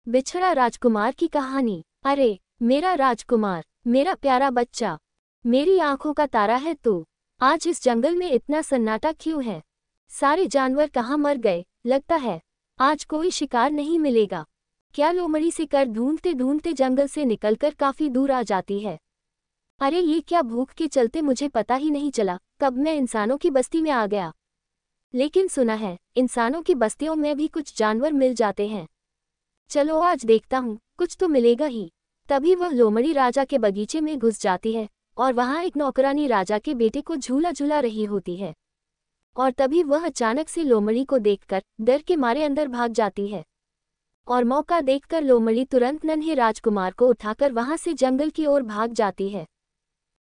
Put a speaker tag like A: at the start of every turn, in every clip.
A: बिछड़ा राजकुमार की कहानी। अरे मेरा राजकुमार, मेरा प्यारा बच्चा, मेरी आंखों का तारा है तू। आज इस जंगल में इतना सन्नाटा क्यों है? सारे जानवर कहाँ मर गए? लगता है आज कोई शिकार नहीं मिलेगा। क्या लोमड़ी शिकार ढूंढते ढूंढते जंगल से निकलकर काफी दूर आ जाती है? अरे ये क्या, भूख के चलते मुझे पता ही नहीं चला कब मैं इंसानों की बस्ती में आ गया। लेकिन सुना है इंसानों की बस्तियों में भी कुछ जानवर मिल जाते हैं। चलो आज देखता हूँ, कुछ तो मिलेगा ही। तभी वह लोमड़ी राजा के बगीचे में घुस जाती है और वहाँ एक नौकरानी राजा के बेटे को झूला झूला रही होती है। और तभी वह अचानक से लोमड़ी को देखकर डर के मारे अंदर भाग जाती है। और मौका देखकर लोमड़ी तुरंत नन्हे राजकुमार को उठाकर वहाँ से जंगल की ओर भाग जाती है।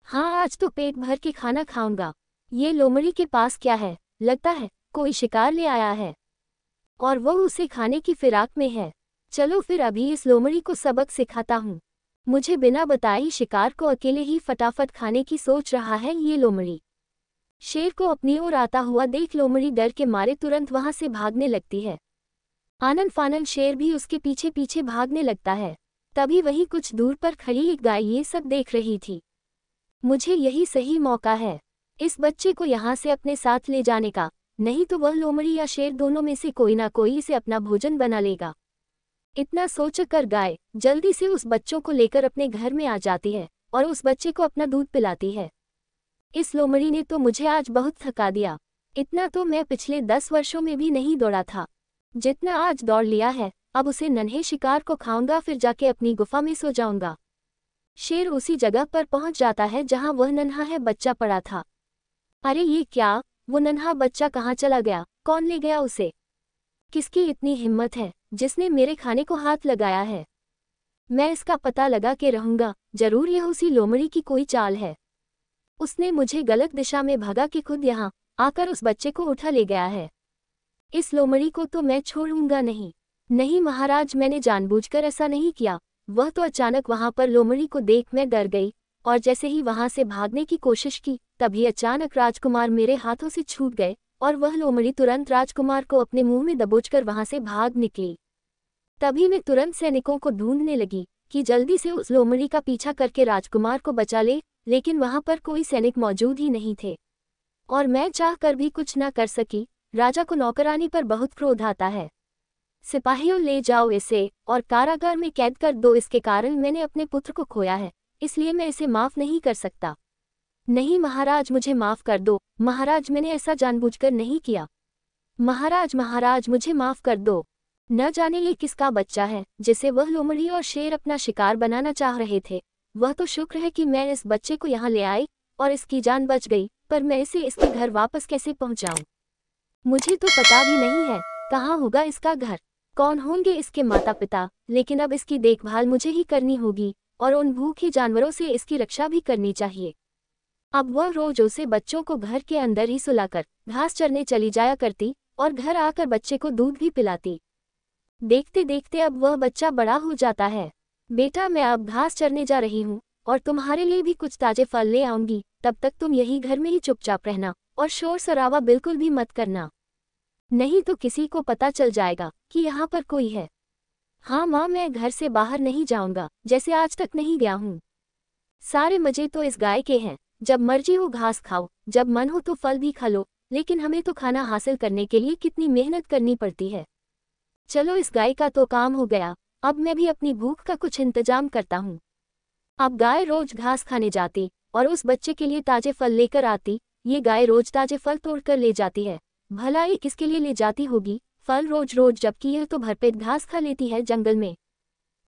A: हाँ, आज तो पेट भर के खाना खाऊंगा। ये लोमड़ी के पास क्या है? लगता है कोई शिकार ले आया है और वह उसे खाने की फिराक में है। चलो फिर अभी इस लोमड़ी को सबक सिखाता हूँ। मुझे बिना बताए ही शिकार को अकेले ही फटाफट खाने की सोच रहा है ये लोमड़ी। शेर को अपनी ओर आता हुआ देख लोमड़ी डर के मारे तुरंत वहां से भागने लगती है। आनन फानन शेर भी उसके पीछे पीछे भागने लगता है। तभी वहीं कुछ दूर पर खड़ी एक गाय ये सब देख रही थी। मुझे यही सही मौका है इस बच्चे को यहाँ से अपने साथ ले जाने का, नहीं तो वह लोमड़ी या शेर दोनों में से कोई ना कोई इसे अपना भोजन बना लेगा। इतना सोचकर गाय जल्दी से उस बच्चों को लेकर अपने घर में आ जाती है और उस बच्चे को अपना दूध पिलाती है। इस लोमड़ी ने तो मुझे आज बहुत थका दिया। इतना तो मैं पिछले 10 वर्षों में भी नहीं दौड़ा था जितना आज दौड़ लिया है। अब उसे नन्हे शिकार को खाऊंगा, फिर जाके अपनी गुफा में सो जाऊंगा। शेर उसी जगह पर पहुंच जाता है जहां वह नन्हा है बच्चा पड़ा था। अरे ये क्या, वो नन्हा बच्चा कहाँ चला गया? कौन ले गया उसे? किसकी इतनी हिम्मत है जिसने मेरे खाने को हाथ लगाया है? मैं इसका पता लगा के रहूंगा। जरूर यह उसी लोमड़ी की कोई चाल है। उसने मुझे गलत दिशा में भगा के खुद यहाँ आकर उस बच्चे को उठा ले गया है। इस लोमड़ी को तो मैं छोड़ूंगा नहीं। नहीं महाराज, मैंने जानबूझकर ऐसा नहीं किया। वह तो अचानक वहां पर लोमड़ी को देख मैं डर गई और जैसे ही वहां से भागने की कोशिश की तभी अचानक राजकुमार मेरे हाथों से छूट गए और वह लोमड़ी तुरंत राजकुमार को अपने मुंह में दबोचकर वहां से भाग निकली। तभी मैं तुरंत सैनिकों को ढूंढने लगी कि जल्दी से उस लोमड़ी का पीछा करके राजकुमार को बचा ले, लेकिन वहां पर कोई सैनिक मौजूद ही नहीं थे और मैं चाह कर भी कुछ न कर सकी। राजा को नौकरानी पर बहुत क्रोध आता है। सिपाहियों, ले जाओ इसे और कारागार में कैद कर दो। इसके कारण मैंने अपने पुत्र को खोया है, इसलिए मैं इसे माफ नहीं कर सकता। नहीं महाराज, मुझे माफ कर दो। महाराज, मैंने ऐसा जानबूझकर नहीं किया। महाराज महाराज, मुझे माफ कर दो। न जाने ये किसका बच्चा है जिसे वह लोमड़ी और शेर अपना शिकार बनाना चाह रहे थे। वह तो शुक्र है कि मैं इस बच्चे को यहाँ ले आई और इसकी जान बच गई, पर मैं इसे इसके घर वापस कैसे पहुँचाऊँ? मुझे तो पता भी नहीं है कहाँ होगा इसका घर, कौन होंगे इसके माता पिता। लेकिन अब इसकी देखभाल मुझे ही करनी होगी और उन भूखे जानवरों से इसकी रक्षा भी करनी चाहिए। अब वह रोज उसे बच्चों को घर के अंदर ही सुलाकर घास चरने चली जाया करती और घर आकर बच्चे को दूध भी पिलाती। देखते देखते अब वह बच्चा बड़ा हो जाता है। बेटा, मैं अब घास चरने जा रही हूँ और तुम्हारे लिए भी कुछ ताजे फल ले आऊंगी। तब तक तुम यही घर में ही चुपचाप रहना और शोर शराबा बिल्कुल भी मत करना, नहीं तो किसी को पता चल जाएगा कि यहाँ पर कोई है। हाँ माँ, मैं घर से बाहर नहीं जाऊंगा, जैसे आज तक नहीं गया हूँ। सारे मजे तो इस गाय के हैं। जब मर्जी हो घास खाओ, जब मन हो तो फल भी खा लो, लेकिन हमें तो खाना हासिल करने के लिए कितनी मेहनत करनी पड़ती है। चलो, इस गाय का तो काम हो गया, अब मैं भी अपनी भूख का कुछ इंतजाम करता हूँ। अब गाय रोज घास खाने जाती और उस बच्चे के लिए ताजे फल लेकर आती। ये गाय रोज ताजे फल तोड़कर ले जाती है। भला ये किसके लिए ले जाती होगी फल रोज रोज, जबकि यह तो भरपेट घास खा लेती है जंगल में।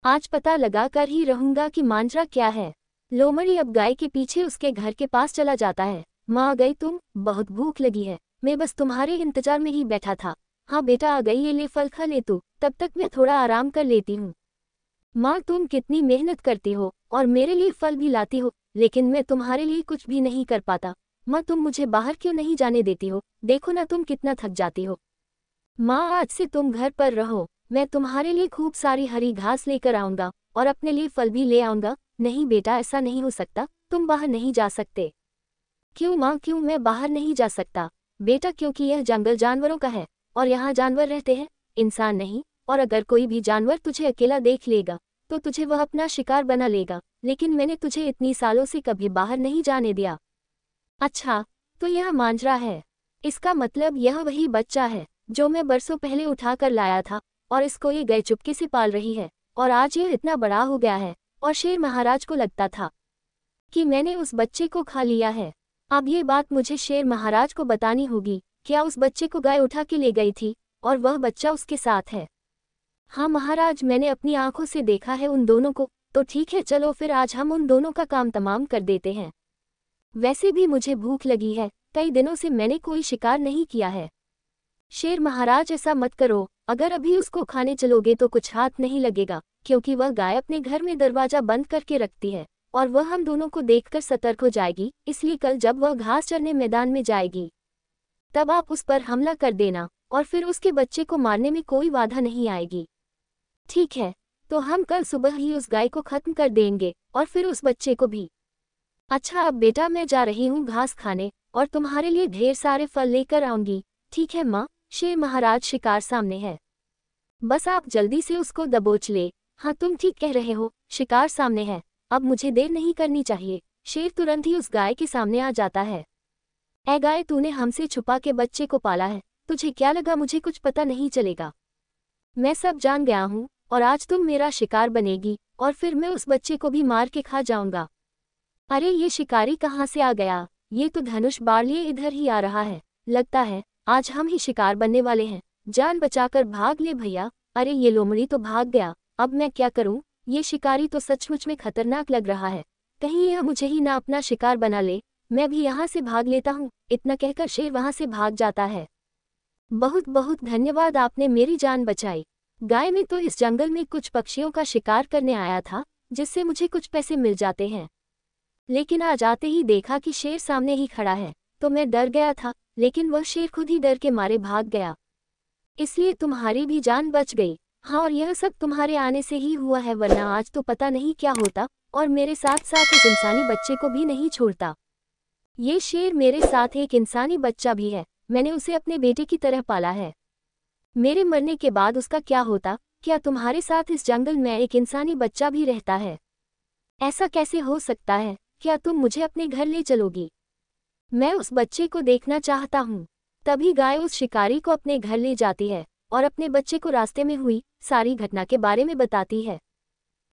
A: आज पता लगा कर ही रहूंगा कि मांजरा क्या है। लोमड़ी अब गाय के पीछे उसके घर के पास चला जाता है। माँ, आ गई तुम? बहुत भूख लगी है, मैं बस तुम्हारे इंतजार में ही बैठा था। हाँ बेटा, आ गई, ये ले फल खा ले तू, तब तक मैं थोड़ा आराम कर लेती हूँ। माँ, तुम कितनी मेहनत करती हो और मेरे लिए फल भी लाती हो, लेकिन मैं तुम्हारे लिए कुछ भी नहीं कर पाता। माँ, तुम मुझे बाहर क्यों नहीं जाने देती हो? देखो ना तुम कितना थक जाती हो। माँ, आज से तुम घर पर रहो, मैं तुम्हारे लिए खूब सारी हरी घास लेकर आऊंगा और अपने लिए फल भी ले आऊंगा। नहीं बेटा, ऐसा नहीं हो सकता, तुम बाहर नहीं जा सकते। क्यों माँ, क्यों मैं बाहर नहीं जा सकता? बेटा, क्योंकि यह जंगल जानवरों का है और यहाँ जानवर रहते हैं, इंसान नहीं। और अगर कोई भी जानवर तुझे अकेला देख लेगा तो तुझे वह अपना शिकार बना लेगा, लेकिन मैंने तुझे इतनी सालों से कभी बाहर नहीं जाने दिया। अच्छा, तो यह मांजरा है। इसका मतलब यह वही बच्चा है जो मैं बरसों पहले उठाकर लाया था, और इसको ये गाय चुपके से पाल रही है, और आज यह इतना बड़ा हो गया है। और शेर महाराज को लगता था कि मैंने उस बच्चे को खा लिया है। अब ये बात मुझे शेर महाराज को बतानी होगी। क्या उस बच्चे को गाय उठा के ले गई थी और वह बच्चा उसके साथ है? हाँ महाराज, मैंने अपनी आंखों से देखा है उन दोनों को। तो ठीक है, चलो फिर आज हम उन दोनों का काम तमाम कर देते हैं। वैसे भी मुझे भूख लगी है, कई दिनों से मैंने कोई शिकार नहीं किया है। शेर महाराज, ऐसा मत करो, अगर अभी उसको खाने चलोगे तो कुछ हाथ नहीं लगेगा, क्योंकि वह गाय अपने घर में दरवाजा बंद करके रखती है और वह हम दोनों को देखकर सतर्क हो जाएगी। इसलिए कल जब वह घास चरने मैदान में जाएगी तब आप उस पर हमला कर देना, और फिर उसके बच्चे को मारने में कोई बाधा नहीं आएगी। ठीक है, तो हम कल सुबह ही उस गाय को खत्म कर देंगे और फिर उस बच्चे को भी। अच्छा, अब बेटा मैं जा रही हूँ घास खाने, और तुम्हारे लिए ढेर सारे फल लेकर आऊंगी। ठीक है माँ। शेर महाराज, शिकार सामने है, बस आप जल्दी से उसको दबोच ले। हाँ, तुम ठीक कह रहे हो, शिकार सामने है, अब मुझे देर नहीं करनी चाहिए। शेर तुरंत ही उस गाय के सामने आ जाता है। ऐ गाय, तूने हमसे छुपा के बच्चे को पाला है, तुझे क्या लगा मुझे कुछ पता नहीं चलेगा? मैं सब जान गया हूँ, और आज तुम मेरा शिकार बनेगी, और फिर मैं उस बच्चे को भी मार के खा जाऊंगा। अरे ये शिकारी कहाँ से आ गया? ये तो धनुष बाढ़ लिए इधर ही आ रहा है। लगता है आज हम ही शिकार बनने वाले हैं। जान बचाकर भाग ले भैया। अरे ये लोमड़ी तो भाग गया, अब मैं क्या करूं? ये शिकारी तो सचमुच में खतरनाक लग रहा है, कहीं यह मुझे ही ना अपना शिकार बना ले। मैं भी यहाँ से भाग लेता हूँ। इतना कहकर शेर वहाँ से भाग जाता है। बहुत बहुत धन्यवाद, आपने मेरी जान बचाई। गाय में तो इस जंगल में कुछ पक्षियों का शिकार करने आया था, जिससे मुझे कुछ पैसे मिल जाते हैं, लेकिन आज आते ही देखा कि शेर सामने ही खड़ा है, तो मैं डर गया था, लेकिन वह शेर खुद ही डर के मारे भाग गया, इसलिए तुम्हारी भी जान बच गई। हाँ, और यह सब तुम्हारे आने से ही हुआ है, वरना आज तो पता नहीं क्या होता, और मेरे साथ साथ उस इंसानी बच्चे को भी नहीं छोड़ता। ये शेर मेरे साथ एक इंसानी बच्चा भी है, मैंने उसे अपने बेटे की तरह पाला है। मेरे मरने के बाद उसका क्या होता? क्या तुम्हारे साथ इस जंगल में एक इंसानी बच्चा भी रहता है? ऐसा कैसे हो सकता है? क्या तुम मुझे अपने घर ले चलोगी? मैं उस बच्चे को देखना चाहता हूँ। तभी गाय उस शिकारी को अपने घर ले जाती है और अपने बच्चे को रास्ते में हुई सारी घटना के बारे में बताती है।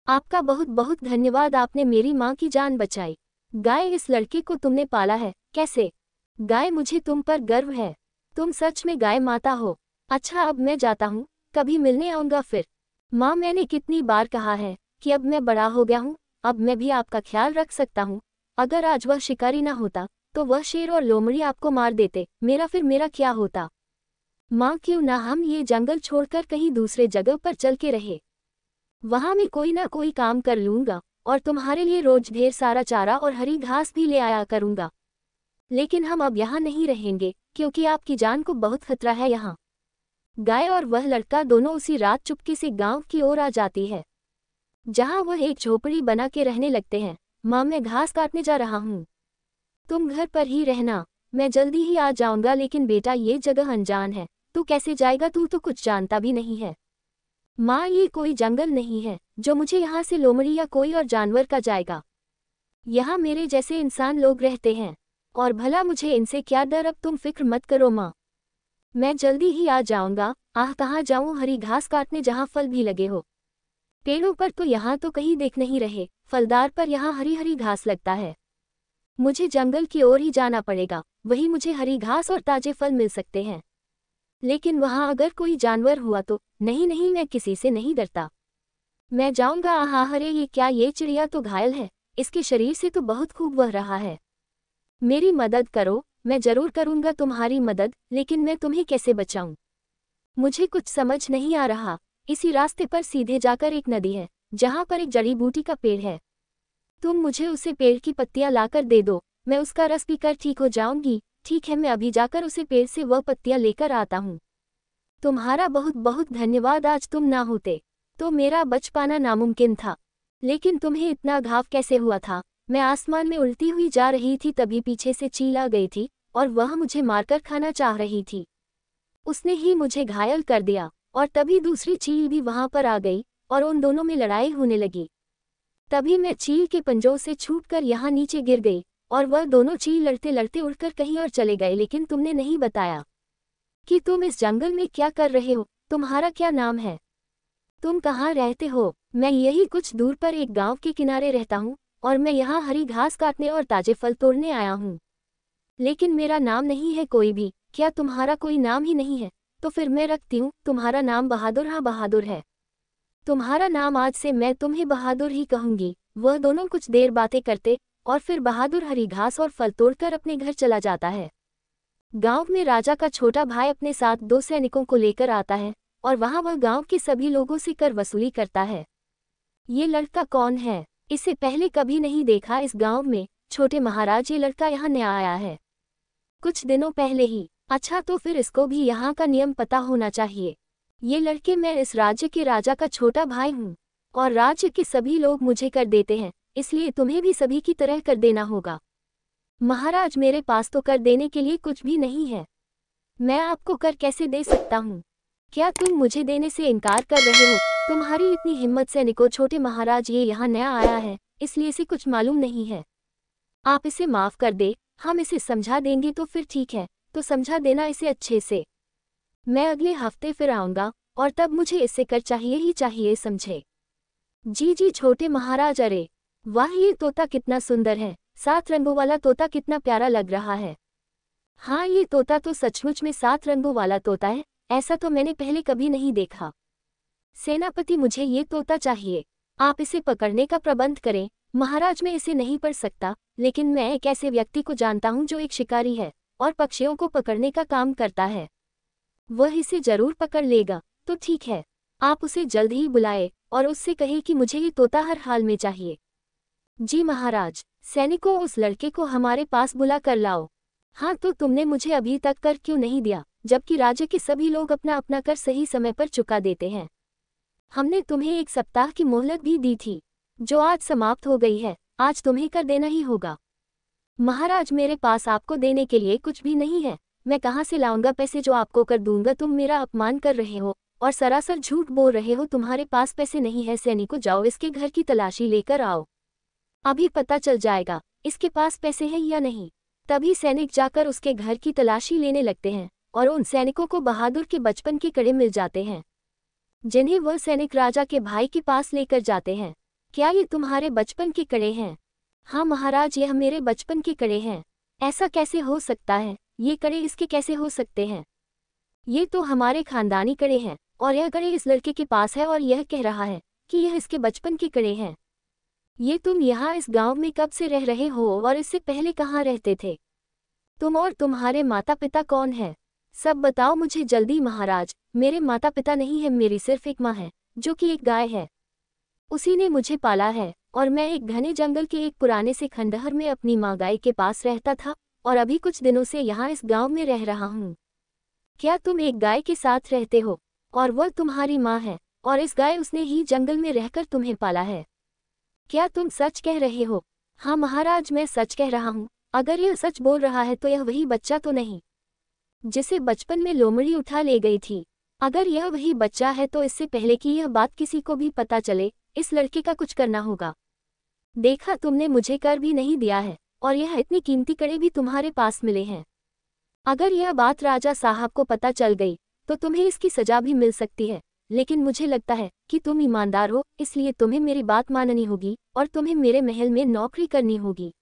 A: आपका बहुत बहुत धन्यवाद, आपने मेरी माँ की जान बचाई। गाय, इस लड़के को तुमने पाला है कैसे? गाय, मुझे तुम पर गर्व है, तुम सच में गाय माता हो। अच्छा, अब मैं जाता हूँ, कभी मिलने आऊँगा फिर। माँ, मैंने कितनी बार कहा है कि अब मैं बड़ा हो गया हूँ, अब मैं भी आपका ख्याल रख सकता हूँ। अगर आज वह शिकारी ना होता तो वह शेर और लोमड़ी आपको मार देते, मेरा क्या होता? माँ, क्यों ना हम ये जंगल छोड़कर कहीं दूसरे जगह पर चल के रहे, वहाँ मैं कोई ना कोई काम कर लूँगा और तुम्हारे लिए रोज ढेर सारा चारा और हरी घास भी ले आया करूँगा। लेकिन हम अब यहाँ नहीं रहेंगे, क्योंकि आपकी जान को बहुत खतरा है यहाँ। गाय और वह लड़का दोनों उसी रात चुपके से गांव की ओर आ जाती है, जहाँ वह एक झोपड़ी बना के रहने लगते हैं। माँ, मैं घास काटने जा रहा हूँ, तुम घर पर ही रहना, मैं जल्दी ही आ जाऊंगा। लेकिन बेटा, ये जगह अनजान है, तू कैसे जाएगा? तू तो कुछ जानता भी नहीं है। माँ, ये कोई जंगल नहीं है जो मुझे यहाँ से लोमड़ी या कोई और जानवर का जाएगा। यहाँ मेरे जैसे इंसान लोग रहते हैं, और भला मुझे इनसे क्या डर? अब तुम फिक्र मत करो माँ, मैं जल्दी ही आ जाऊंगा। आह, कहाँ जाऊँ? हरी घास काटने, जहाँ फल भी लगे हो। पेड़ों पर तो यहाँ तो कहीं देख नहीं रहे, फलदार पर यहाँ हरी हरी घास लगता है। मुझे जंगल की ओर ही जाना पड़ेगा, वहीं मुझे हरी घास और ताजे फल मिल सकते हैं। लेकिन वहाँ अगर कोई जानवर हुआ तो? नहीं नहीं, मैं किसी से नहीं डरता, मैं जाऊंगा। आहा, अरे ये क्या, ये चिड़िया तो घायल है, इसके शरीर से तो बहुत खूब बह रहा है। मेरी मदद करो। मैं जरूर करूंगा तुम्हारी मदद, लेकिन मैं तुम्हें कैसे बचाऊं? मुझे कुछ समझ नहीं आ रहा। इसी रास्ते पर सीधे जाकर एक नदी है, जहाँ पर एक जड़ी बूटी का पेड़ है। तुम मुझे उसे पेड़ की पत्तियां लाकर दे दो, मैं उसका रस पीकर ठीक हो जाऊंगी। ठीक है, मैं अभी जाकर उसे पेड़ से वह पत्तियां लेकर आता हूँ। तुम्हारा बहुत बहुत धन्यवाद, आज तुम ना होते तो मेरा बच पाना नामुमकिन था। लेकिन तुम्हें इतना घाव कैसे हुआ था? मैं आसमान में उड़ती हुई जा रही थी, तभी पीछे से चील आ गई थी और वह मुझे मारकर खाना चाह रही थी। उसने ही मुझे घायल कर दिया, और तभी दूसरी चील भी वहां पर आ गई और उन दोनों में लड़ाई होने लगी। तभी मैं चील के पंजों से छूटकर यहाँ नीचे गिर गई और वह दोनों चील लड़ते लड़ते उड़कर कहीं और चले गए। लेकिन तुमने नहीं बताया कि तुम इस जंगल में क्या कर रहे हो, तुम्हारा क्या नाम है, तुम कहाँ रहते हो? मैं यही कुछ दूर पर एक गांव के किनारे रहता हूँ और मैं यहाँ हरी घास काटने और ताजे फल तोड़ने आया हूँ। लेकिन मेरा नाम नहीं है कोई भी। क्या तुम्हारा कोई नाम ही नहीं है? तो फिर मैं रखती हूँ, तुम्हारा नाम बहादुर। हाँ बहादुर है तुम्हारा नाम, आज से मैं तुम्हें बहादुर ही कहूंगी। वह दोनों कुछ देर बातें करते और फिर बहादुर हरी घास और फल तोड़कर अपने घर चला जाता है। गांव में राजा का छोटा भाई अपने साथ 2 सैनिकों को लेकर आता है और वहां वह गांव के सभी लोगों से कर वसूली करता है। ये लड़का कौन है? इसे पहले कभी नहीं देखा इस गांव में। छोटे महाराज, ये लड़का यहाँ नया आया है कुछ दिनों पहले ही। अच्छा, तो फिर इसको भी यहाँ का नियम पता होना चाहिए। ये लड़के, मैं इस राज्य के राजा का छोटा भाई हूँ और राज्य के सभी लोग मुझे कर देते हैं, इसलिए तुम्हें भी सभी की तरह कर देना होगा। महाराज, मेरे पास तो कर देने के लिए कुछ भी नहीं है, मैं आपको कर कैसे दे सकता हूँ? क्या तुम मुझे देने से इनकार कर रहे हो? तुम्हारी इतनी हिम्मत? सैनिकों, छोटे महाराज ये यहाँ नया आया है इसलिए इसे कुछ मालूम नहीं है, आप इसे माफ कर दे। हम इसे समझा देंगे। तो फिर ठीक है, तो समझा देना इसे अच्छे से। मैं अगले हफ्ते फिर आऊँगा और तब मुझे इससे कर चाहिए ही चाहिए, समझे? जी जी छोटे महाराज। अरे वाह, ये तोता कितना सुंदर है, 7 रंगों वाला तोता कितना प्यारा लग रहा है। हाँ, ये तोता तो सचमुच में 7 रंगों वाला तोता है, ऐसा तो मैंने पहले कभी नहीं देखा। सेनापति, मुझे ये तोता चाहिए, आप इसे पकड़ने का प्रबंध करें। महाराज, मैं इसे नहीं पढ़ सकता, लेकिन मैं एक ऐसे व्यक्ति को जानता हूँ जो एक शिकारी है और पक्षियों को पकड़ने का काम करता है, वह इसे जरूर पकड़ लेगा। तो ठीक है, आप उसे जल्द ही बुलाए और उससे कहे कि मुझे ये तोता हर हाल में चाहिए। जी महाराज। सैनिकों, उस लड़के को हमारे पास बुला कर लाओ। हाँ, तो तुमने मुझे अभी तक कर क्यों नहीं दिया, जबकि राज्य के सभी लोग अपना अपना कर सही समय पर चुका देते हैं? हमने तुम्हें 1 सप्ताह की मोहलत भी दी थी, जो आज समाप्त हो गई है। आज तुम्हें कर देना ही होगा। महाराज, मेरे पास आपको देने के लिए कुछ भी नहीं है, मैं कहाँ से लाऊंगा पैसे जो आपको कर दूंगा? तुम मेरा अपमान कर रहे हो और सरासर झूठ बोल रहे हो। तुम्हारे पास पैसे नहीं है। सैनिकों, जाओ इसके घर की तलाशी लेकर आओ, अभी पता चल जाएगा इसके पास पैसे हैं या नहीं। तभी सैनिक जाकर उसके घर की तलाशी लेने लगते हैं और उन सैनिकों को बहादुर के बचपन के कड़े मिल जाते हैं, जिन्हें वह सैनिक राजा के भाई के पास लेकर जाते हैं। क्या ये तुम्हारे बचपन के कड़े हैं? हाँ महाराज, यह मेरे बचपन के कड़े हैं। ऐसा कैसे हो सकता है? ये कड़े इसके कैसे हो सकते हैं? ये तो हमारे खानदानी कड़े हैं और यह कड़े इस लड़के के पास है और यह कह रहा है कि यह इसके बचपन के कड़े हैं। ये तुम यहाँ इस गांव में कब से रह रहे हो और इससे पहले कहाँ रहते थे? तुम और तुम्हारे माता पिता कौन है? सब बताओ मुझे जल्दी। महाराज, मेरे माता पिता नहीं है, मेरी सिर्फ एक माँ है जो कि एक गाय है, उसी ने मुझे पाला है और मैं एक घने जंगल के एक पुराने से खंडहर में अपनी माँ गाय के पास रहता था और अभी कुछ दिनों से यहाँ इस गांव में रह रहा हूँ। क्या तुम एक गाय के साथ रहते हो और वह तुम्हारी माँ है और इस गाय उसने ही जंगल में रहकर तुम्हें पाला है? क्या तुम सच कह रहे हो? हाँ महाराज, मैं सच कह रहा हूँ। अगर यह सच बोल रहा है तो यह वही बच्चा तो नहीं जिसे बचपन में लोमड़ी उठा ले गई थी? अगर यह वही बच्चा है तो इससे पहले कि यह बात किसी को भी पता चले, इस लड़के का कुछ करना होगा। देखा, तुमने मुझे कर भी नहीं दिया है और यह इतनी कीमती कड़े भी तुम्हारे पास मिले हैं। अगर यह बात राजा साहब को पता चल गई तो तुम्हें इसकी सजा भी मिल सकती है, लेकिन मुझे लगता है कि तुम ईमानदार हो, इसलिए तुम्हें मेरी बात माननी होगी और तुम्हें मेरे महल में नौकरी करनी होगी,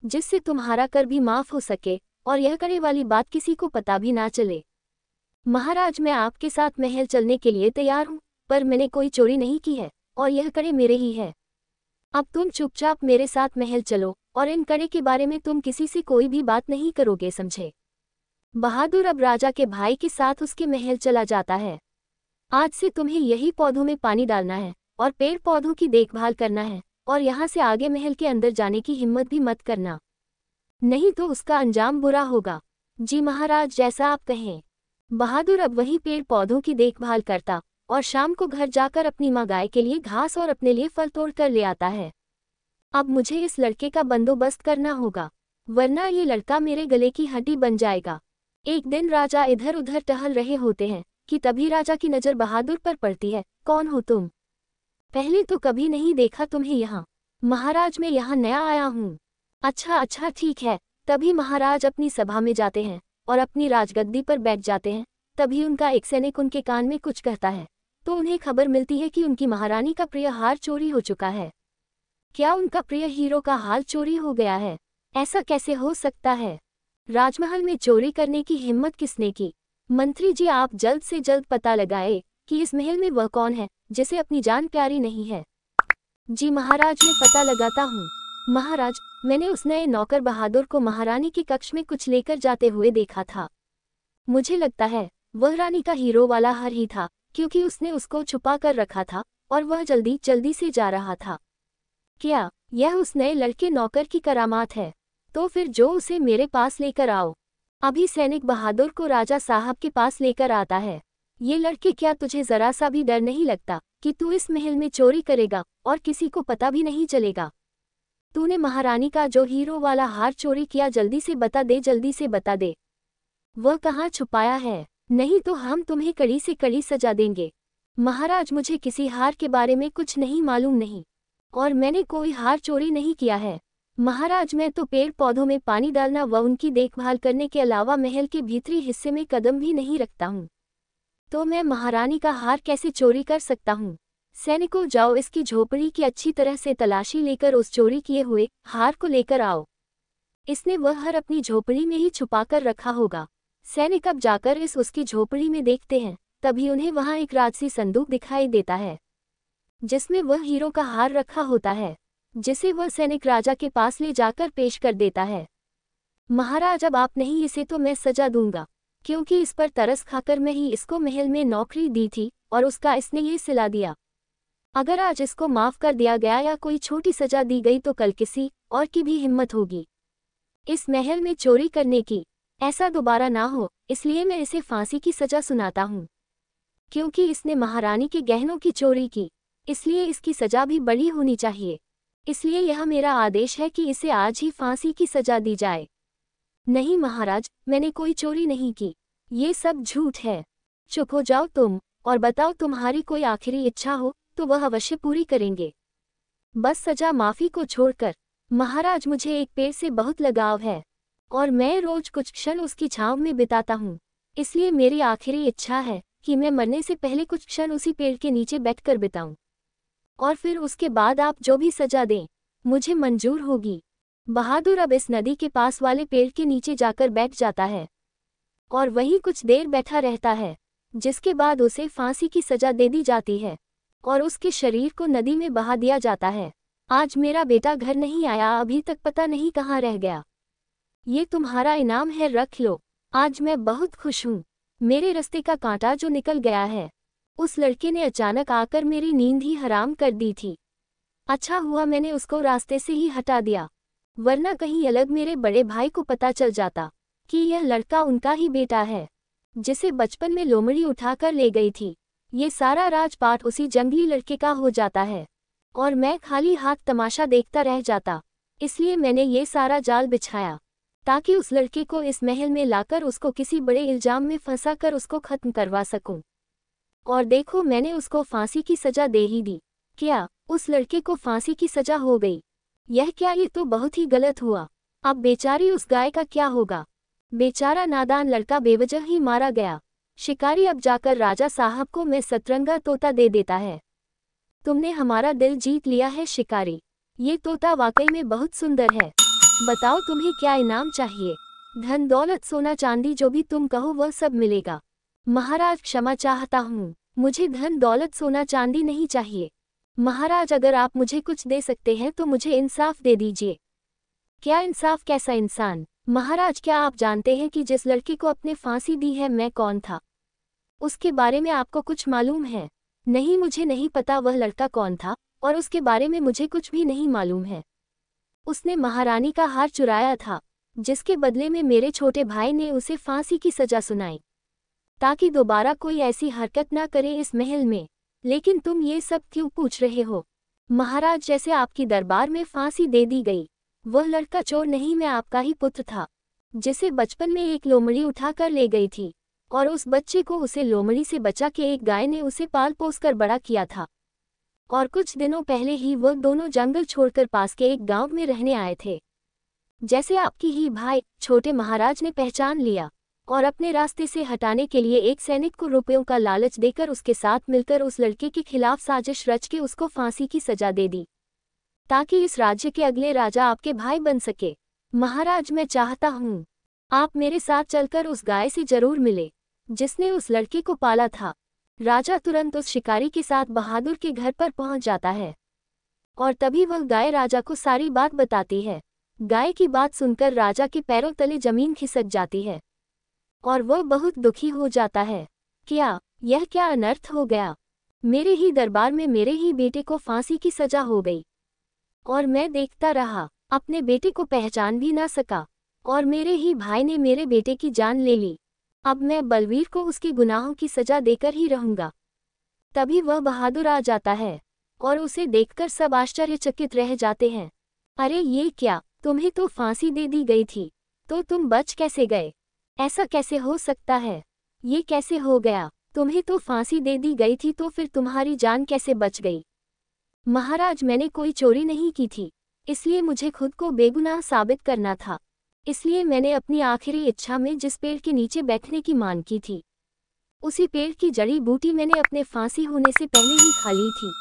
A: जिससे तुम्हारा कर भी माफ हो सके और यह कड़े वाली बात किसी को पता भी ना चले। महाराज, मैं आपके साथ महल चलने के लिए तैयार हूँ, पर मैंने कोई चोरी नहीं की है और यह कड़े मेरे ही है। अब तुम चुपचाप मेरे साथ महल चलो और इन कड़े के बारे में तुम किसी से कोई भी बात नहीं करोगे, समझे? बहादुर अब राजा के भाई के साथ उसके महल चला जाता है। आज से तुम्हें यही पौधों में पानी डालना है और पेड़ पौधों की देखभाल करना है और यहाँ से आगे महल के अंदर जाने की हिम्मत भी मत करना, नहीं तो उसका अंजाम बुरा होगा। जी महाराज, जैसा आप कहें। बहादुर अब वही पेड़ पौधों की देखभाल करता और शाम को घर जाकर अपनी माँ गाय के लिए घास और अपने लिए फल तोड़ कर ले आता है। अब मुझे इस लड़के का बंदोबस्त करना होगा, वरना ये लड़का मेरे गले की हड्डी बन जाएगा। एक दिन राजा इधर उधर टहल रहे होते हैं कि तभी राजा की नज़र बहादुर पर पड़ती है। कौन हो तुम? पहले तो कभी नहीं देखा तुम्हें यहाँ। महाराज मैं यहाँ नया आया हूँ। अच्छा अच्छा ठीक है। तभी महाराज अपनी सभा में जाते हैं और अपनी राजगद्दी पर बैठ जाते हैं। तभी उनका एक सैनिक उनके कान में कुछ कहता है तो उन्हें खबर मिलती है कि उनकी महारानी का प्रिय हार चोरी हो चुका है। क्या उनका प्रिय हीरो का हार चोरी हो गया है? ऐसा कैसे हो सकता है? राजमहल में चोरी करने की हिम्मत किसने की? मंत्री जी आप जल्द से जल्द पता लगाए कि इस महल में वह कौन है जिसे अपनी जान प्यारी नहीं है। जी महाराज मैं पता लगाता हूँ। महाराज मैंने उस नए नौकर बहादुर को महारानी के कक्ष में कुछ लेकर जाते हुए देखा था। मुझे लगता है वह रानी का हीरो वाला हार ही था, क्योंकि उसने उसको छुपा कर रखा था और वह जल्दी जल्दी से जा रहा था। क्या यह उस नए लड़के नौकर की करामात है? तो फिर जो उसे मेरे पास लेकर आओ। अभी सैनिक बहादुर को राजा साहब के पास लेकर आता है। ये लड़के क्या तुझे जरा सा भी डर नहीं लगता कि तू इस महल में चोरी करेगा और किसी को पता भी नहीं चलेगा? तूने महारानी का जो हीरो वाला हार चोरी किया जल्दी से बता दे, जल्दी से बता दे। वह कहाँ छुपाया है? नहीं तो हम तुम्हें कड़ी से कड़ी सजा देंगे। महाराज मुझे किसी हार के बारे में कुछ नहीं मालूम नहीं और मैंने कोई हार चोरी नहीं किया है। महाराज मैं तो पेड़ पौधों में पानी डालना व उनकी देखभाल करने के अलावा महल के भीतरी हिस्से में कदम भी नहीं रखता हूँ। तो मैं महारानी का हार कैसे चोरी कर सकता हूँ? सैनिकों जाओ इसकी झोपड़ी की अच्छी तरह से तलाशी लेकर उस चोरी किए हुए हार को लेकर आओ। इसने वह हार अपनी झोपड़ी में ही छुपा कर रखा होगा। सैनिक अब जाकर इस उसकी झोपड़ी में देखते हैं। तभी उन्हें वहां एक राजसी संदूक दिखाई देता है जिसमें वह हीरो का हार रखा होता है, जिसे वह सैनिक राजा के पास ले जाकर पेश कर देता है। महाराज अब आप नहीं इसे तो मैं सजा दूंगा, क्योंकि इस पर तरस खाकर मैं ही इसको महल में नौकरी दी थी और उसका इसने ये सिला दिया। अगर आज इसको माफ कर दिया गया या कोई छोटी सजा दी गई तो कल किसी और की भी हिम्मत होगी इस महल में चोरी करने की। ऐसा दोबारा ना हो इसलिए मैं इसे फांसी की सजा सुनाता हूँ। क्योंकि इसने महारानी के गहनों की चोरी की, इसलिए इसकी सजा भी बड़ी होनी चाहिए। इसलिए यह मेरा आदेश है कि इसे आज ही फांसी की सजा दी जाए। नहीं महाराज मैंने कोई चोरी नहीं की, ये सब झूठ है। चुप हो जाओ तुम और बताओ तुम्हारी कोई आखिरी इच्छा हो तो वह अवश्य पूरी करेंगे, बस सजा माफी को छोड़कर। महाराज मुझे एक पेड़ से बहुत लगाव है और मैं रोज कुछ क्षण उसकी छांव में बिताता हूँ, इसलिए मेरी आखिरी इच्छा है कि मैं मरने से पहले कुछ क्षण उसी पेड़ के नीचे बैठकर बिताऊं और फिर उसके बाद आप जो भी सजा दें मुझे मंजूर होगी। बहादुर अब इस नदी के पास वाले पेड़ के नीचे जाकर बैठ जाता है और वहीं कुछ देर बैठा रहता है, जिसके बाद उसे फांसी की सजा दे दी जाती है और उसके शरीर को नदी में बहा दिया जाता है। आज मेरा बेटा घर नहीं आया, अभी तक पता नहीं कहाँ रह गया। ये तुम्हारा इनाम है, रख लो। आज मैं बहुत खुश हूँ। मेरे रास्ते का कांटा जो निकल गया है, उस लड़के ने अचानक आकर मेरी नींद ही हराम कर दी थी। अच्छा हुआ मैंने उसको रास्ते से ही हटा दिया, वरना कहीं अलग मेरे बड़े भाई को पता चल जाता कि यह लड़का उनका ही बेटा है जिसे बचपन में लोमड़ी उठाकर ले गई थी। ये सारा राजपाट उसी जंगली लड़के का हो जाता है और मैं खाली हाथ तमाशा देखता रह जाता। इसलिए मैंने ये सारा जाल बिछाया ताकि उस लड़के को इस महल में लाकर उसको किसी बड़े इल्जाम में फंसा कर उसको खत्म करवा सकूं। और देखो मैंने उसको फांसी की सजा दे ही दी। क्या उस लड़के को फांसी की सजा हो गई? यह क्या, ये तो बहुत ही गलत हुआ। अब बेचारी उस गाय का क्या होगा? बेचारा नादान लड़का बेवजह ही मारा गया। शिकारी अब जाकर राजा साहब को मैं सतरंगा तोता दे देता है। तुमने हमारा दिल जीत लिया है शिकारी, ये तोता वाकई में बहुत सुंदर है। बताओ तुम्हें क्या इनाम चाहिए? धन दौलत सोना चांदी जो भी तुम कहो वह सब मिलेगा। महाराज क्षमा चाहता हूँ, मुझे धन दौलत सोना चांदी नहीं चाहिए। महाराज अगर आप मुझे कुछ दे सकते हैं तो मुझे इंसाफ दे दीजिए। क्या इंसाफ? कैसा इंसान? महाराज क्या आप जानते हैं कि जिस लड़के को अपने फांसी दी है मैं कौन था? उसके बारे में आपको कुछ मालूम है? नहीं मुझे नहीं पता वह लड़का कौन था और उसके बारे में मुझे कुछ भी नहीं मालूम है। उसने महारानी का हार चुराया था, जिसके बदले में मेरे छोटे भाई ने उसे फांसी की सजा सुनाई ताकि दोबारा कोई ऐसी हरकत ना करे इस महल में। लेकिन तुम ये सब क्यों पूछ रहे हो? महाराज जैसे आपकी दरबार में फांसी दे दी गई, वह लड़का चोर नहीं, मैं आपका ही पुत्र था जिसे बचपन में एक लोमड़ी उठाकर ले गई थी और उस बच्चे को उसे लोमड़ी से बचा के एक गाय ने उसे पाल पोस कर बड़ा किया था। और कुछ दिनों पहले ही वह दोनों जंगल छोड़कर पास के एक गांव में रहने आए थे। जैसे आपकी ही भाई छोटे महाराज ने पहचान लिया और अपने रास्ते से हटाने के लिए एक सैनिक को रुपयों का लालच देकर उसके साथ मिलकर उस लड़के के खिलाफ साजिश रच के उसको फांसी की सजा दे दी, ताकि इस राज्य के अगले राजा आपके भाई बन सके। महाराज, मैं चाहता हूँ आप मेरे साथ चलकर उस गाय से जरूर मिले जिसने उस लड़के को पाला था। राजा तुरंत उस शिकारी के साथ बहादुर के घर पर पहुंच जाता है और तभी वह गाय राजा को सारी बात बताती है। गाय की बात सुनकर राजा के पैरों तले जमीन खिसक जाती है और वह बहुत दुखी हो जाता है। यह क्या अनर्थ हो गया? मेरे ही दरबार में मेरे ही बेटे को फांसी की सजा हो गई और मैं देखता रहा, अपने बेटे को पहचान भी ना सका और मेरे ही भाई ने मेरे बेटे की जान ले ली। अब मैं बलवीर को उसके गुनाहों की सजा देकर ही रहूंगा। तभी वह बहादुर आ जाता है और उसे देखकर सब आश्चर्यचकित रह जाते हैं। अरे ये क्या, तुम्हें तो फांसी दे दी गई थी, तो तुम बच कैसे गए? ऐसा कैसे हो सकता है? ये कैसे हो गया? तुम्हें तो फांसी दे दी गई थी तो फिर तुम्हारी जान कैसे बच गई? महाराज, मैंने कोई चोरी नहीं की थी, इसलिए मुझे खुद को बेगुनाह साबित करना था। इसलिए मैंने अपनी आखिरी इच्छा में जिस पेड़ के नीचे बैठने की मांग की थी, उसी पेड़ की जड़ी बूटी मैंने अपने फांसी होने से पहले ही खा ली थी,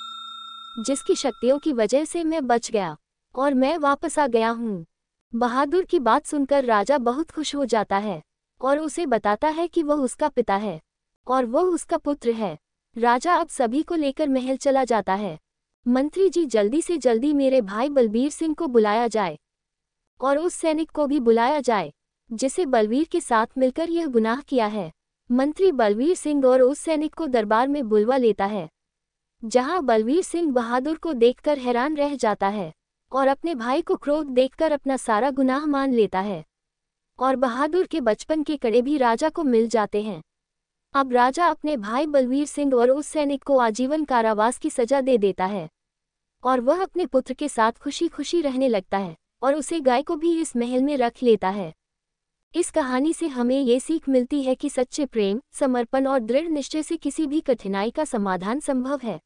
A: जिसकी शक्तियों की वजह से मैं बच गया और मैं वापस आ गया हूँ। बहादुर की बात सुनकर राजा बहुत खुश हो जाता है और उसे बताता है कि वह उसका पिता है और वह उसका पुत्र है। राजा अब सभी को लेकर महल चला जाता है। मंत्री जी, जल्दी से जल्दी मेरे भाई बलबीर सिंह को बुलाया जाए और उस सैनिक को भी बुलाया जाए जिसे बलवीर के साथ मिलकर यह गुनाह किया है। मंत्री बलवीर सिंह और उस सैनिक को दरबार में बुलवा लेता है, जहां बलवीर सिंह बहादुर को देखकर हैरान रह जाता है और अपने भाई को क्रोध देखकर अपना सारा गुनाह मान लेता है। और बहादुर के बचपन के कड़े भी राजा को मिल जाते हैं। अब राजा अपने भाई बलवीर सिंह और उस सैनिक को आजीवन कारावास की सजा दे देता है और वह अपने पुत्र के साथ खुशी खुशी रहने लगता है और उसे गाय को भी इस महल में रख लेता है। इस कहानी से हमें ये सीख मिलती है कि सच्चे प्रेम, समर्पण और दृढ़ निश्चय से किसी भी कठिनाई का समाधान संभव है।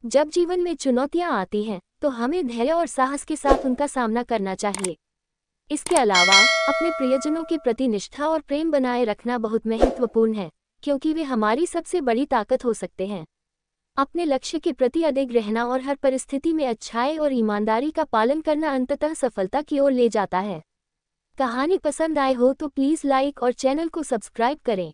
A: जब जीवन में चुनौतियां आती हैं तो हमें धैर्य और साहस के साथ उनका सामना करना चाहिए। इसके अलावा अपने प्रियजनों के प्रति निष्ठा और प्रेम बनाए रखना बहुत महत्वपूर्ण है, क्योंकि वे हमारी सबसे बड़ी ताकत हो सकते हैं। अपने लक्ष्य के प्रति अडिग रहना और हर परिस्थिति में अच्छाई और ईमानदारी का पालन करना अंततः सफलता की ओर ले जाता है। कहानी पसंद आए हो तो प्लीज़ लाइक और चैनल को सब्सक्राइब करें।